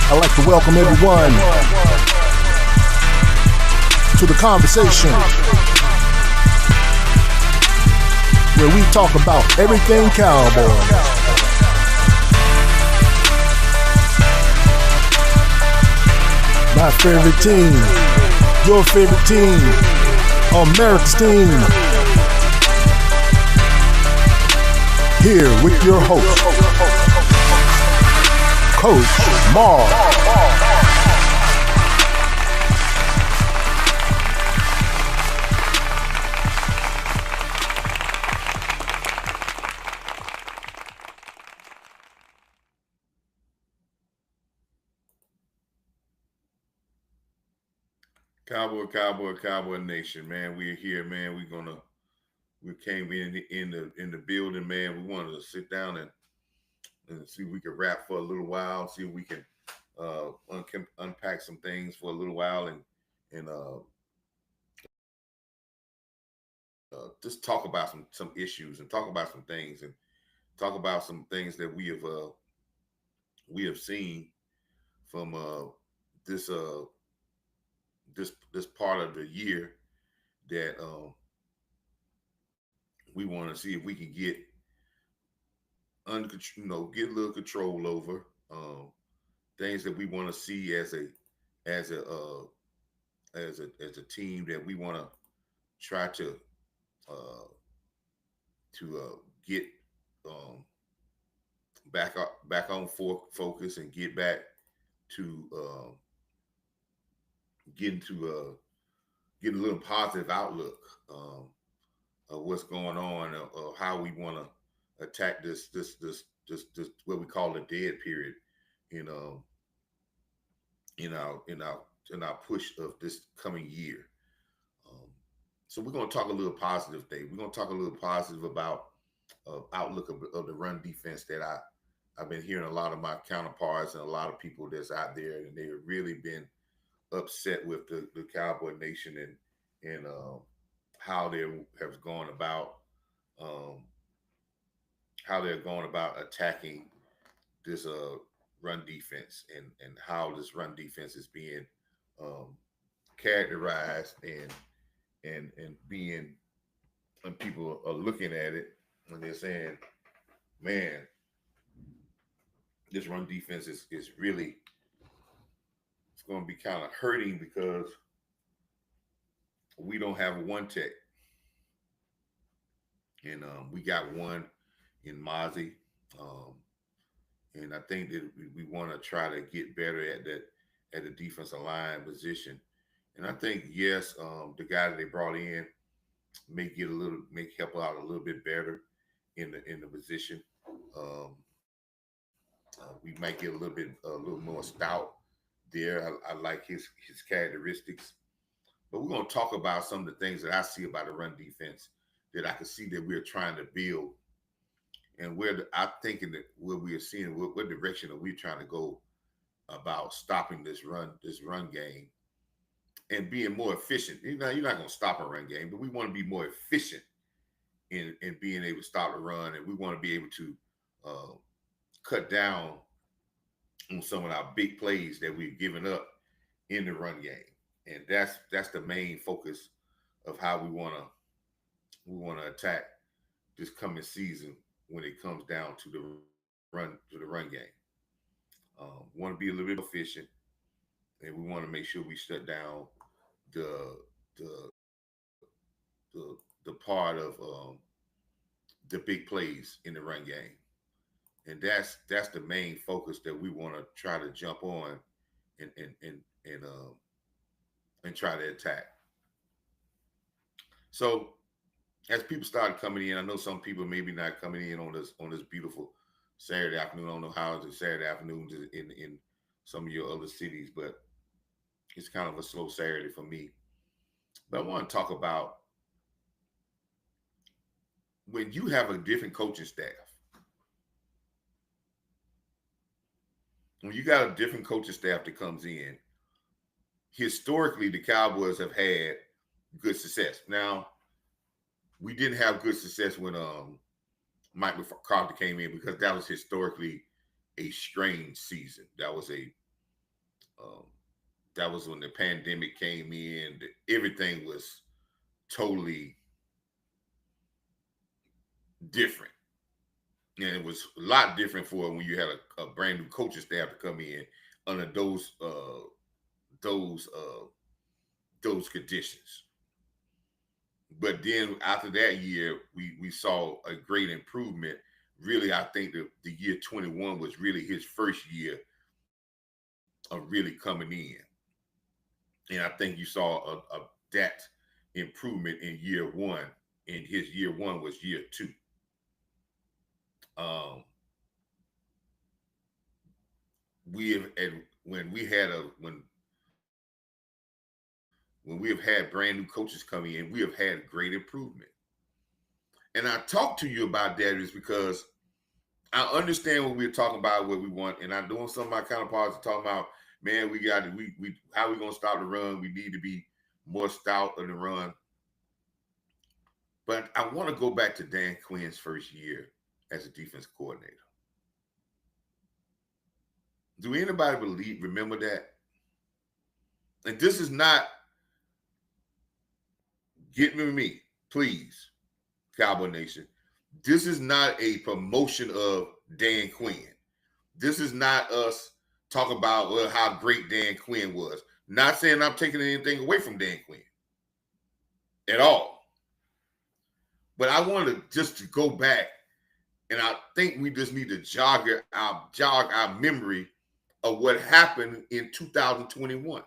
I'd like to welcome everyone to the conversation where we talk about everything Cowboys. My favorite team, your favorite team, America's team. Here with your host, Coach Marv. Cowboy Nation, man. We're here, man. We came in the building, man. We wanted to sit down and see if we could rap for a little while, see if we can unpack some things for a little while and just talk about some issues and talk about some things and talk about some things that we have seen from this part of the year that we want to see if we can get get a little control over things that we want to see as a team that we want to try to get back on focus and get back to getting a little positive outlook of what's going on, of how we want to attack this what we call the dead period in our push of this coming year. So we're going to talk a little positive thing. We're going to talk a little positive about outlook of the run defense that I've been hearing a lot of my counterparts and a lot of people that's out there, and they've really been upset with the Cowboy Nation and how they have gone about attacking this run defense and how this run defense is being characterized and being, when people are looking at it and they're saying, man, this run defense is really, it's going to be kind of hurting because we don't have one tech. And we got one in Mozzie. And I think that we want to try to get better at the defensive line position. And I think, yes, the guy that they brought in may help out a little bit better in the position. We might get a little more stout there. I like his characteristics. But we're going to talk about some of the things that I see about the run defense that I can see that we're trying to build, and I'm thinking that where we are seeing what direction are we trying to go about stopping this run game and being more efficient. You're not going to stop a run game, but we want to be more efficient in being able to stop the run, and we want to be able to cut down on some of our big plays that we've given up in the run game. And that's the main focus of how we want to attack this coming season when it comes down to the run game. We want to be a little bit efficient, and we want to make sure we shut down the part of the big plays in the run game. And that's the main focus that we want to try to jump on and try to attack. So as people started coming in, I know some people maybe not coming in on this beautiful Saturday afternoon. I don't know how the Saturday afternoons in some of your other cities, but it's kind of a slow Saturday for me. But I want to talk about when you have a different coaching staff. When you got a different coaching staff that comes in, historically the Cowboys have had good success. Now, we didn't have good success when Mike McCarthy came in, because that was historically a strange season. That was a Um, that was when the pandemic came in. Everything was totally different, and it was a lot different for when you had a brand new coaching staff to come in under those uh, those conditions. But then after that year, we saw a great improvement. Really, I think the year 21 was really his first year of really coming in. And I think you saw that improvement in year one. And his year one was year two. Um, we have, and when we had a when we have had brand new coaches coming in, we have had great improvement. And I talk to you about that is because I understand what we're talking about, what we want, and I'm doing some of my counterparts are talking about, man, we got to we how we gonna stop the run? We need to be more stout in the run. But I want to go back to Dan Quinn's first year as a defense coordinator. Do anybody remember that? And this is not get with me, please, Cowboy Nation. This is not a promotion of Dan Quinn. This is not us talking about how great Dan Quinn was. Not saying I'm taking anything away from Dan Quinn at all. But I wanted to just to go back, and I think we just need to jog our memory of what happened in 2021.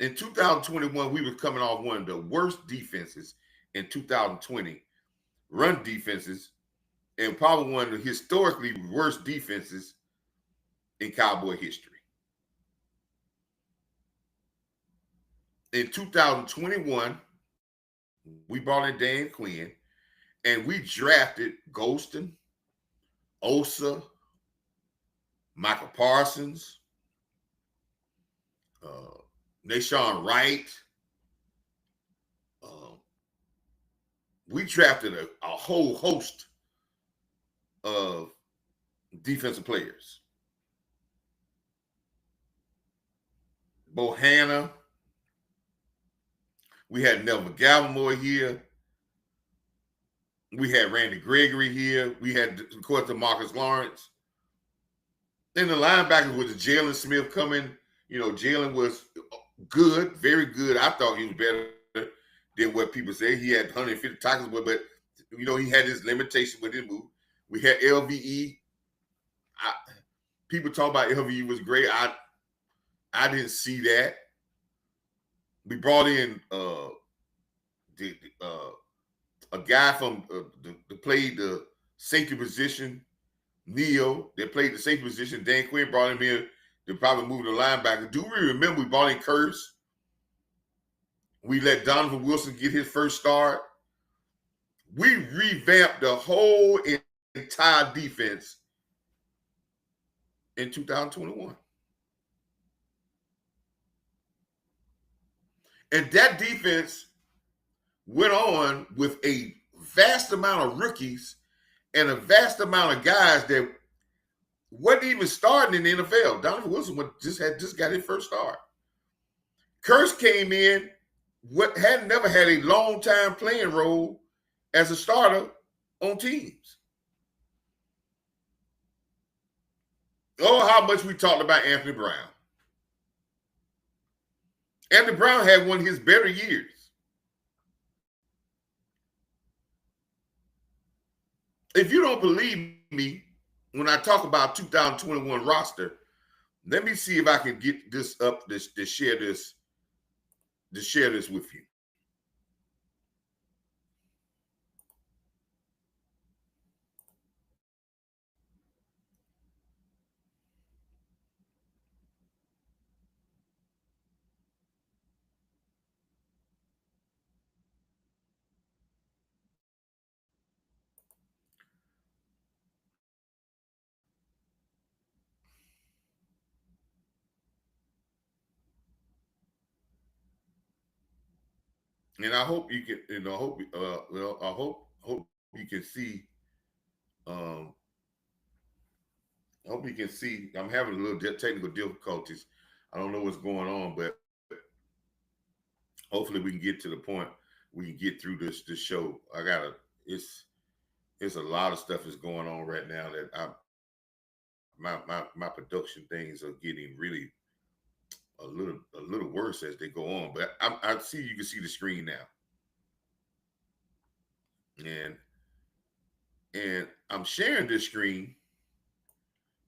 In 2021, we were coming off one of the worst defenses in 2020, run defenses, and probably one of the historically worst defenses in Cowboy history. In 2021, we brought in Dan Quinn, and we drafted Golston, Osa, Michael Parsons, uh, Nashawn Wright. Uh, we drafted a whole host of defensive players. Bohanna. We had Nelvin Gallimore here. We had Randy Gregory here. We had, of course, Marcus Lawrence. Then the linebackers was Jalen Smith coming. You know, Jalen was good, very good. I thought he was better than what people say. He had 150 tackles, but you know, he had his limitation with his move. We had LVE. People talk about LVE was great. I didn't see that. We brought in a guy from that played the safety position, Neo, that played the safety position. Dan Quinn brought him in to probably move the linebacker. Do we remember we brought in Curse? We let Donovan Wilson get his first start. We revamped the whole entire defense in 2021. And that defense went on with a vast amount of rookies and a vast amount of guys that wasn't even starting in the NFL. Donovan Wilson just got his first start. Curse came in, had never had a long time playing role as a starter on teams. Oh, how much we talked about Anthony Brown. Anthony Brown had one of his better years. If you don't believe me when I talk about 2021 roster, let me see if I can get this up to share this with you. And I hope you can, I hope you can see um, I hope you can see. I'm having a little technical difficulties. I don't know what's going on, but hopefully we can get to the point we can get through this show. It's a lot of stuff is going on right now that my production things are getting really a little worse as they go on. But I see you can see the screen now, and I'm sharing this screen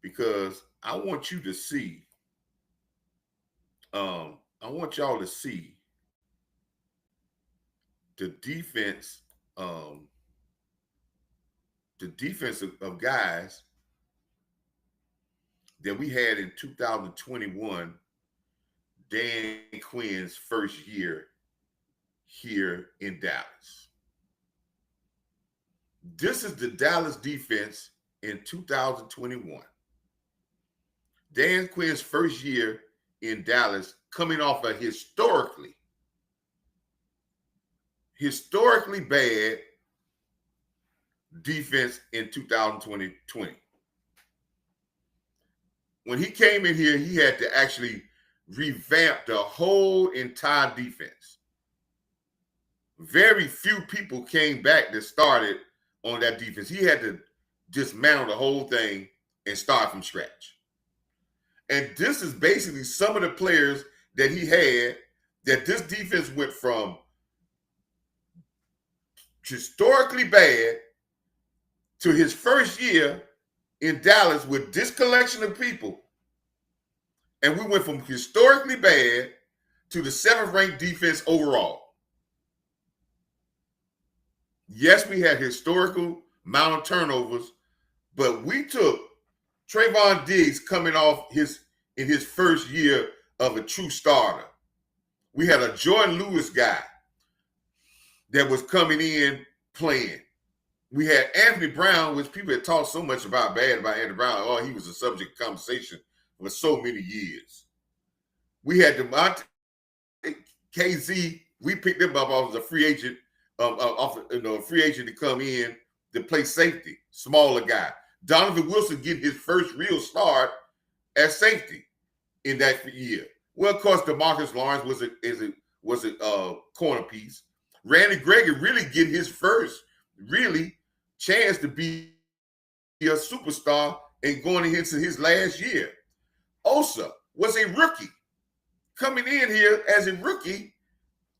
because I want you to see. I want y'all to see the defense, um, the defense of guys that we had in 2021, Dan Quinn's first year here in Dallas. This is the Dallas defense in 2021. Dan Quinn's first year in Dallas, coming off a historically bad defense in 2020. When he came in here, he had to actually revamp the whole entire defense. Very few people came back that started on that defense. He had to dismantle the whole thing and start from scratch. And this is basically some of the players that he had that this defense went from historically bad to his first year in Dallas with this collection of people. And we went from historically bad to the 7th ranked defense overall. Yes, we had historical amount of turnovers, but we took Trayvon Diggs coming off in his first year of a true starter. We had a Jordan Lewis guy that was coming in playing. We had Anthony Brown, which people had talked so much about Anthony Brown. Oh, he was a subject of conversation for so many years. We had DeMonte KZ. We picked him up off as a free agent, free agent to come in to play safety, smaller guy. Donovan Wilson getting his first real start at safety in that year. Well, of course, DeMarcus Lawrence was a corner piece. Randy Gregory really getting his first really chance to be a superstar and going into his last year. Osa was a rookie coming in here as a rookie,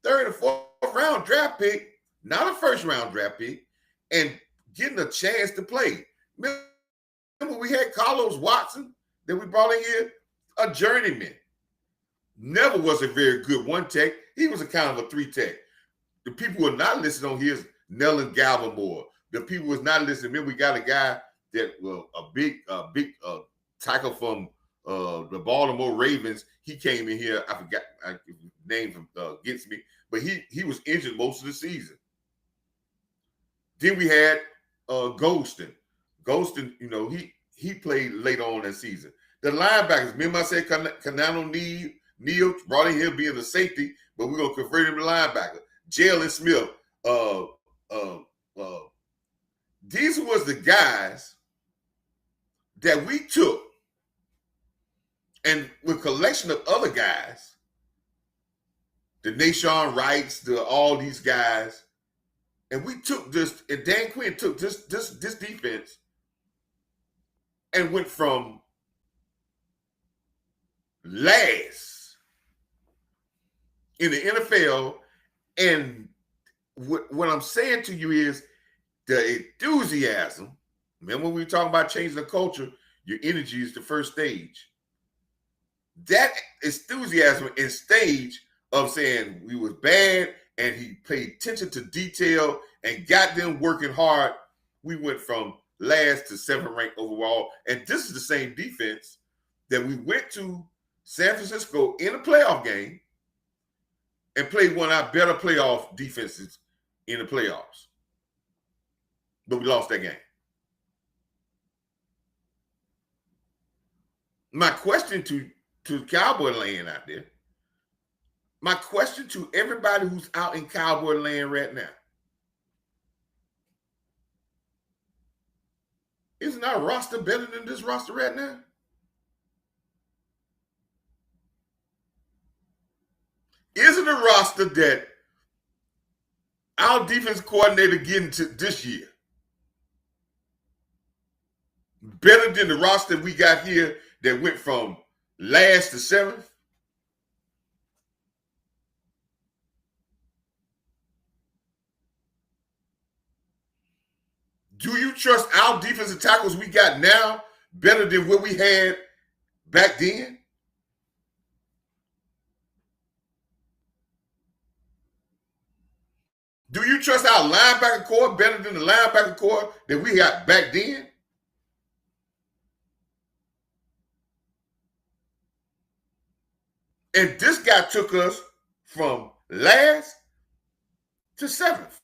3rd or 4th round draft pick, not a 1st round draft pick, and getting a chance to play. Remember, we had Carlos Watson that we brought in here, a journeyman. Never was a very good 1-tech. He was a kind of a 3-tech. The people who are not listening on here is Nelson Gallimore. The people who is not listening, remember, we got a guy that a big tackle from the Baltimore Ravens. He came in here. I forgot his name gets me, but he was injured most of the season. Then we had Golston. Golston, he played later on that season. The linebackers, remember I said Canano Neal brought in here being a safety, but we're gonna convert him to linebacker. Jalen Smith. These was the guys that we took, and with a collection of other guys, the Nashawn Wrights, all these guys, and we took this, and Dan Quinn took this defense and went from last in the NFL. And what I'm saying to you is the enthusiasm. Remember when we were talking about changing the culture, your energy is the first stage. That enthusiasm and stage of saying we was bad and he paid attention to detail and got them working hard, we went from last to 7th ranked overall. And this is the same defense that we went to San Francisco in a playoff game and played one of our better playoff defenses in the playoffs. But we lost that game. My question to Cowboy land out there, my question to everybody who's out in Cowboy land right now, Isn't our roster better than this roster right now? Isn't a roster that our defense coordinator getting to this year better than the roster we got here that went from last to seventh? Do you trust our defensive tackles we got now better than what we had back then? Do you trust our linebacker core better than the linebacker core that we got back then? And this guy took us from last to seventh.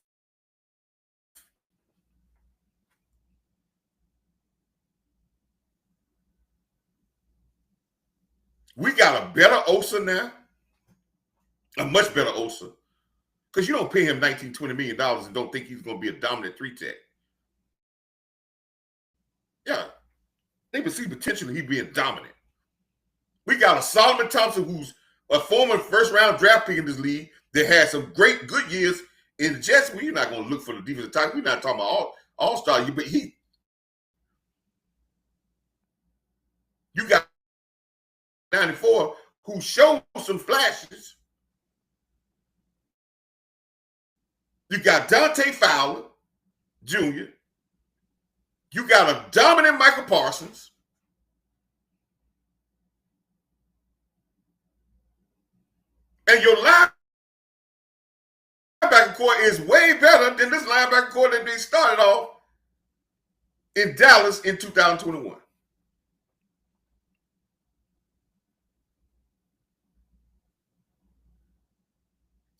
We got a better Osa now, a much better Osa. Because you don't pay him $19, $20 million and don't think he's going to be a dominant three tech. Yeah, they can see potential he being dominant. We got a Solomon Thompson who's a former first-round draft pick in this league that had some great good years in the Jets. Well, you're not going to look for the defensive tackle. We're not talking about all-star, but you got 94 who showed some flashes. You got Dante Fowler Jr. You got a dominant Michael Parsons. And your linebacker core is way better than this linebacker core that they started off in Dallas in 2021.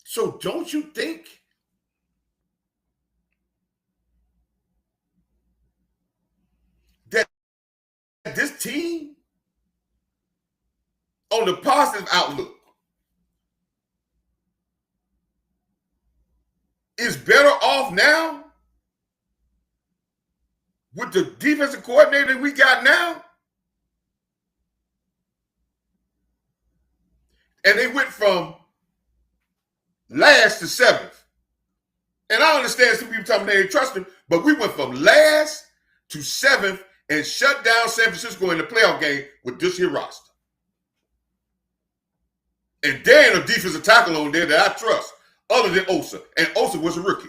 So don't you think that this team on the positive outlook is better off now with the defensive coordinator we got now? And they went from last to seventh. And I understand some people talking they didn't trust him, but we went from last to seventh and shut down San Francisco in the playoff game with this here roster. And there ain't a defensive tackle on there that I trust other than Osa. And Osa was a rookie.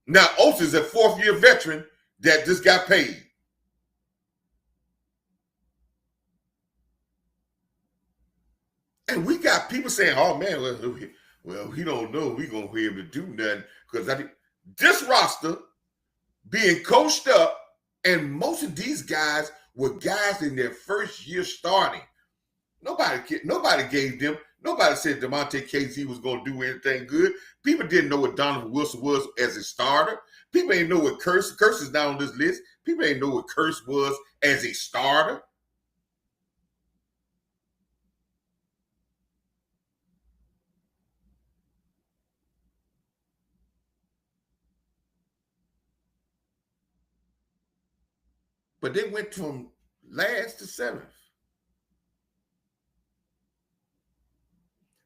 Now, Osa is a fourth-year veteran that just got paid. And we got people saying, oh, man, well, we don't know if we're going to be able to do nothing. Because this roster being coached up, and most of these guys were guys in their first year starting. Nobody gave them. Nobody said Demonte Casey was going to do anything good. People didn't know what Donovan Wilson was as a starter. People ain't know what Curse is not on this list. People ain't know what Curse was as a starter. But they went from last to seventh.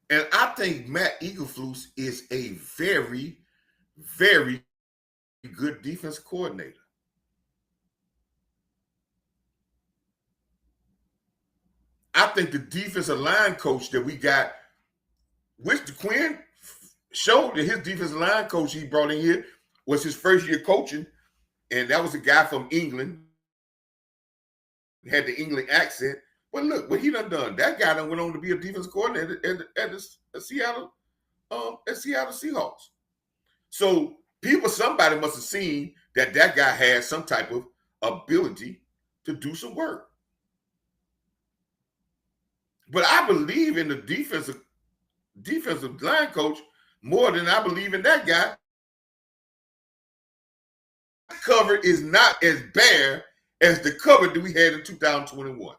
And I think Matt Eberflus is a very, very good defense coordinator. I think the defensive line coach that we got, which Quinn showed that his defensive line coach he brought in here was his first year coaching, and that was a guy from England, had the England accent. But look, what he done. That guy done went on to be a defense coordinator at the Seattle Seahawks. So somebody must have seen that guy had some type of ability to do some work. But I believe in the defensive line coach more than I believe in that guy. Cover is not as bare as the cover that we had in 2021.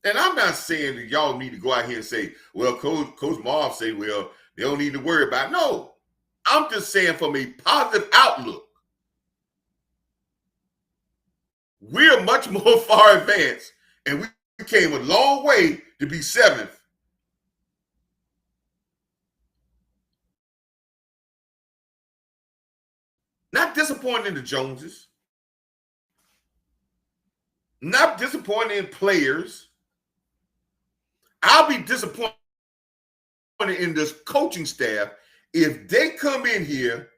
And I'm not saying that y'all need to go out here and say, well, Coach Marv say, well, they don't need to worry about it. No. I'm just saying from a positive outlook, we're much more far advanced, and we came a long way to be seventh. Not disappointed in the Joneses, not disappointed in players. I'll be disappointed in this coaching staff if they come in here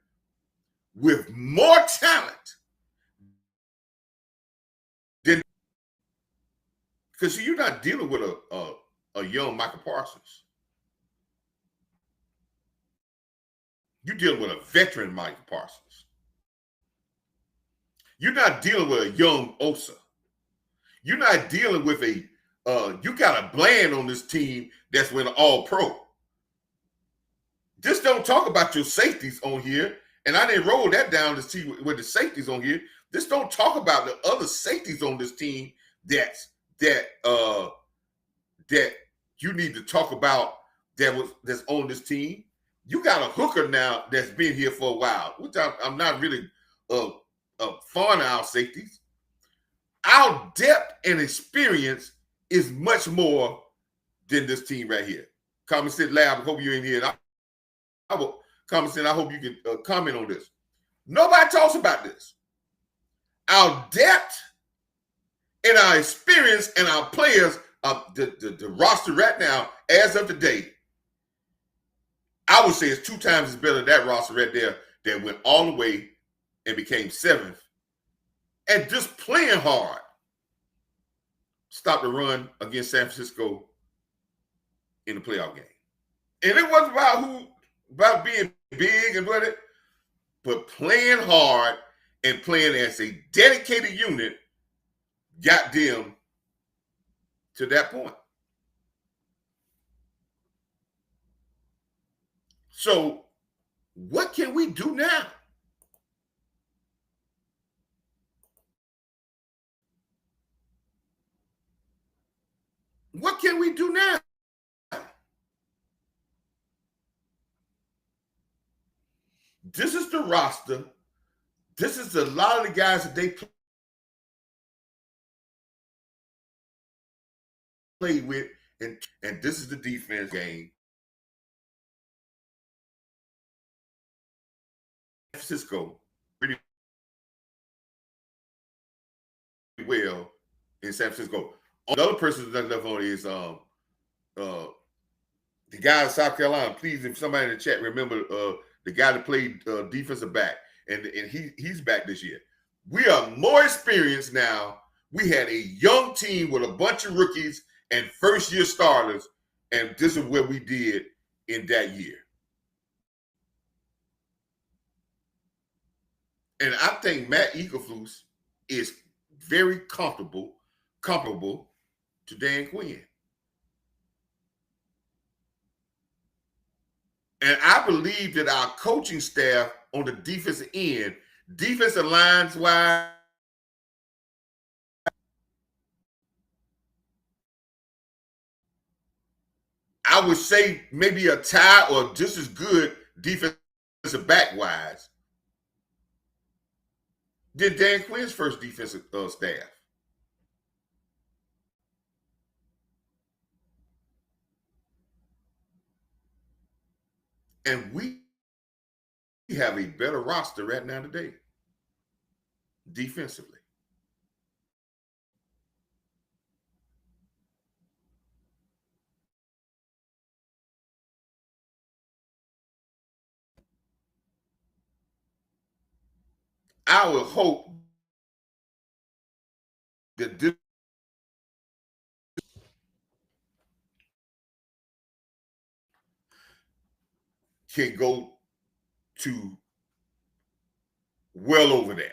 with more talent than, because you're not dealing with a young Michael Parsons. You're dealing with a veteran Michael Parsons. You're not dealing with a young Osa. You're not dealing with a you got a Bland on this team that's went all pro. Just don't talk about your safeties on here. And I didn't roll that down to see with the safeties on here. Just don't talk about the other safeties on this team that you need to talk about that's on this team. You got a hooker now that's been here for a while, which I'm not really fond of our safeties. Our depth and experience is much more than this team right here. Common Sense Lab, I hope you're in here. Common Sense, I hope you can comment on this. Nobody talks about this. Our depth and our experience and our players, the roster right now, as of today, I would say it's 2 times as better than that roster right there that went all the way and became 7th. And just playing hard. Stop the run against San Francisco in the playoff game. And it wasn't about being big and what it, but playing hard and playing as a dedicated unit got them to that point. So what can we do now? What can we do now? This is the roster. This is a lot of the guys that they played with, and this is the defense game. San Francisco pretty well in San Francisco. Another person that's left on is the guy in South Carolina. Please, if somebody in the chat remember the guy that played defensive back, and he's back this year. We are more experienced now. We had a young team with a bunch of rookies and first-year starters, and this is what we did in that year. And I think Matt Eberflus is very comparable to Dan Quinn. And I believe that our coaching staff on the defensive end, defensive lines wise, I would say maybe a tie or just as good defensive back wise than Dan Quinn's first defensive staff. And we have a better roster right now today, defensively. I would hope that this can go to well over that.